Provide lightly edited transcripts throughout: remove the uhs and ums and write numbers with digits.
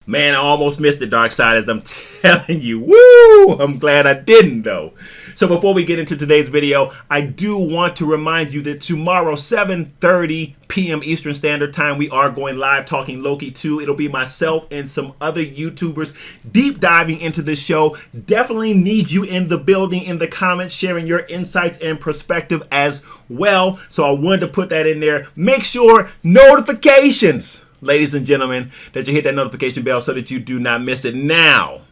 Man, I almost missed the dark side, as I'm telling you. Woo! I'm glad I didn't, though. So before we get into today's video, I do want to remind you that tomorrow, 7:30 p.m. Eastern Standard Time, we are going live talking Loki 2. It'll be myself and some other YouTubers deep diving into this show. Definitely need you in the building, in the comments, sharing your insights and perspective as well. So I wanted to put that in there. Make sure notifications, ladies and gentlemen, that you hit that notification bell so that you do not miss it. Now,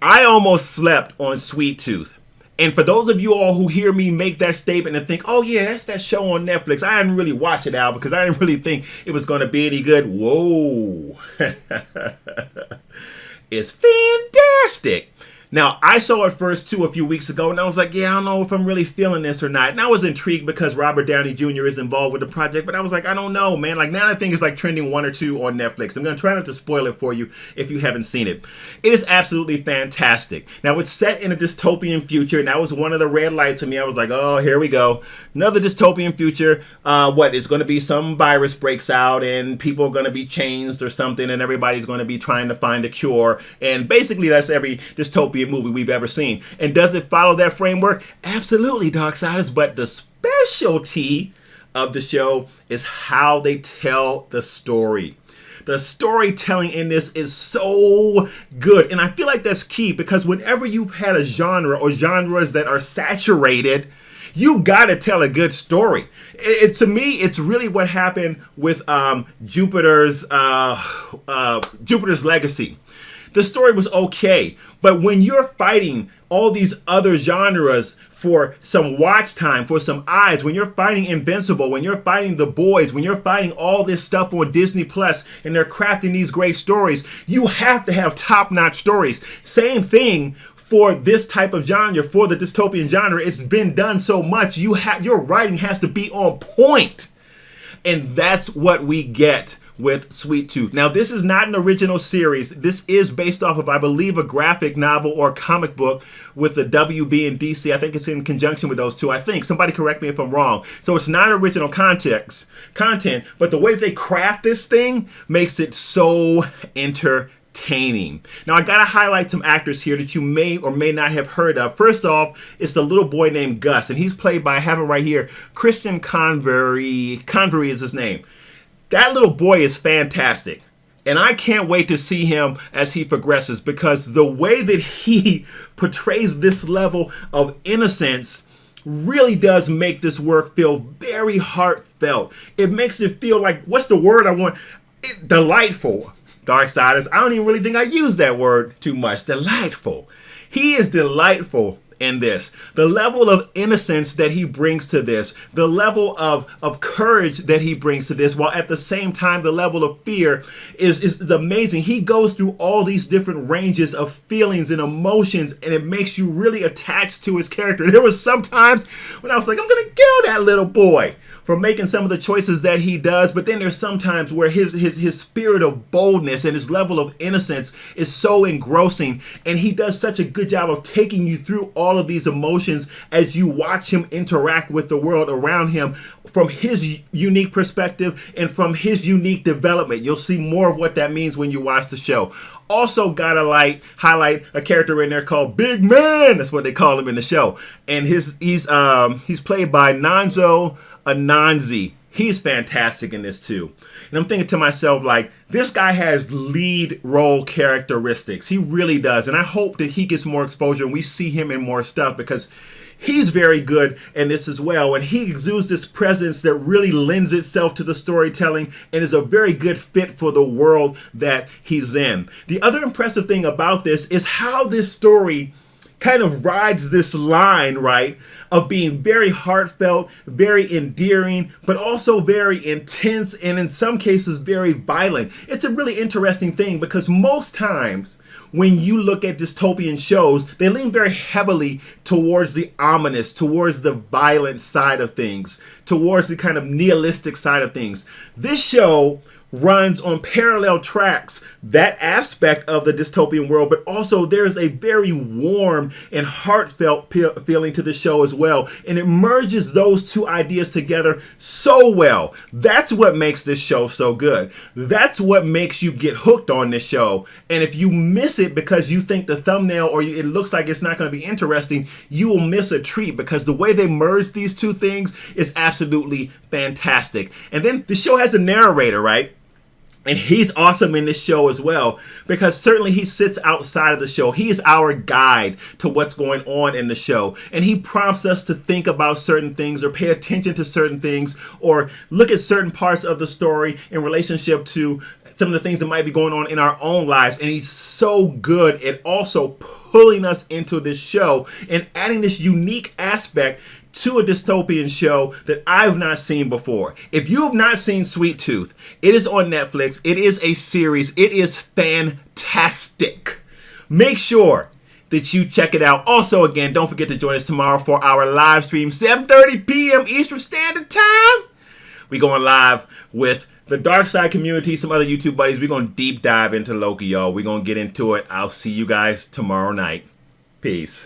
I almost slept on Sweet Tooth. And for those of you all who hear me make that statement and think, oh yeah, that's that show on Netflix, I didn't really watch it out because I didn't really think it was going to be any good. Whoa. It's fantastic. Now, I saw it first too a few weeks ago, and I was like, yeah, I don't know if I'm really feeling this or not. And I was intrigued because Robert Downey Jr. is involved with the project, but I was like, I don't know, man. Like, now I think it's like trending 1 or 2 on Netflix. I'm going to try not to spoil it for you if you haven't seen it. It is absolutely fantastic. Now, it's set in a dystopian future, and that was one of the red lights for me. I was like, oh, here we go. Another dystopian future. It's going to be some virus breaks out, and people are going to be changed or something, and everybody's going to be trying to find a cure. And basically, that's every dystopian movie we've ever seen. And does it follow that framework? Absolutely, Darksiders. But the specialty of the show is how they tell the story. The storytelling in this is so good. And I feel like that's key because whenever you've had a genre or genres that are saturated, you gotta tell a good story. To me, it's really what happened with Jupiter's Legacy. The story was okay, but when you're fighting all these other genres for some watch time, for some eyes, when you're fighting Invincible, when you're fighting The Boys, when you're fighting all this stuff on Disney Plus, and they're crafting these great stories, you have to have top-notch stories. Same thing for this type of genre, for the dystopian genre. It's been done so much, your writing has to be on point. And that's what we get with Sweet Tooth. Now, this is not an original series. This is based off of, I believe, a graphic novel or comic book with the WB and DC. I think it's in conjunction with those two. I think. Somebody correct me if I'm wrong. So it's not original content, but the way they craft this thing makes it so entertaining. Now, I gotta highlight some actors here that you may or may not have heard of. First off, it's the little boy named Gus, and he's played by, I have it right here, Christian Convery. Convery is his name. That little boy is fantastic. And I can't wait to see him as he progresses, because the way that he portrays this level of innocence really does make this work feel very heartfelt. It makes it feel like, what's the word I want? Delightful. Darksiders, I don't even really think I use that word too much. Delightful. He is delightful in this. The level of innocence that he brings to this, the level of courage that he brings to this, while at the same time the level of fear is amazing. He goes through all these different ranges of feelings and emotions, and it makes you really attached to his character. There was some times when I was like, I'm gonna kill that little boy for making some of the choices that he does, but then there's sometimes where his spirit of boldness and his level of innocence is so engrossing, and he does such a good job of taking you through all of these emotions as you watch him interact with the world around him from his unique perspective and from his unique development. You'll see more of what that means when you watch the show. Also gotta highlight a character in there called Big Man. That's what they call him in the show. And he's played by Nonso Ananzi. He's fantastic in this too. And I'm thinking to myself, like, this guy has lead role characteristics. He really does. And I hope that he gets more exposure and we see him in more stuff, because he's very good in this as well. And he exudes this presence that really lends itself to the storytelling and is a very good fit for the world that he's in. The other impressive thing about this is how this story kind of rides this line, right, of being very heartfelt, very endearing, but also very intense, and in some cases very violent. It's a really interesting thing, because most times when you look at dystopian shows, they lean very heavily towards the ominous, towards the violent side of things, towards the kind of nihilistic side of things. This show runs on parallel tracks, that aspect of the dystopian world, but also there's a very warm and heartfelt feeling to the show as well. And it merges those two ideas together so well. That's what makes this show so good. That's what makes you get hooked on this show. And if you miss it because you think the thumbnail or it looks like it's not going to be interesting, you will miss a treat, because the way they merge these two things is absolutely fantastic. And then the show has a narrator, right? And he's awesome in this show as well, because certainly he sits outside of the show. He is our guide to what's going on in the show. And he prompts us to think about certain things or pay attention to certain things or look at certain parts of the story in relationship to some of the things that might be going on in our own lives. And he's so good at also pulling us into this show and adding this unique aspect to a dystopian show that I've not seen before. If you have not seen Sweet Tooth, it is on Netflix. It is a series. It is fantastic. Make sure that you check it out. Also, again, don't forget to join us tomorrow for our live stream, 7:30 p.m. Eastern Standard Time. We're going live with the Dark Side community, some other YouTube buddies. We're going to deep dive into Loki, y'all. We're going to get into it. I'll see you guys tomorrow night. Peace.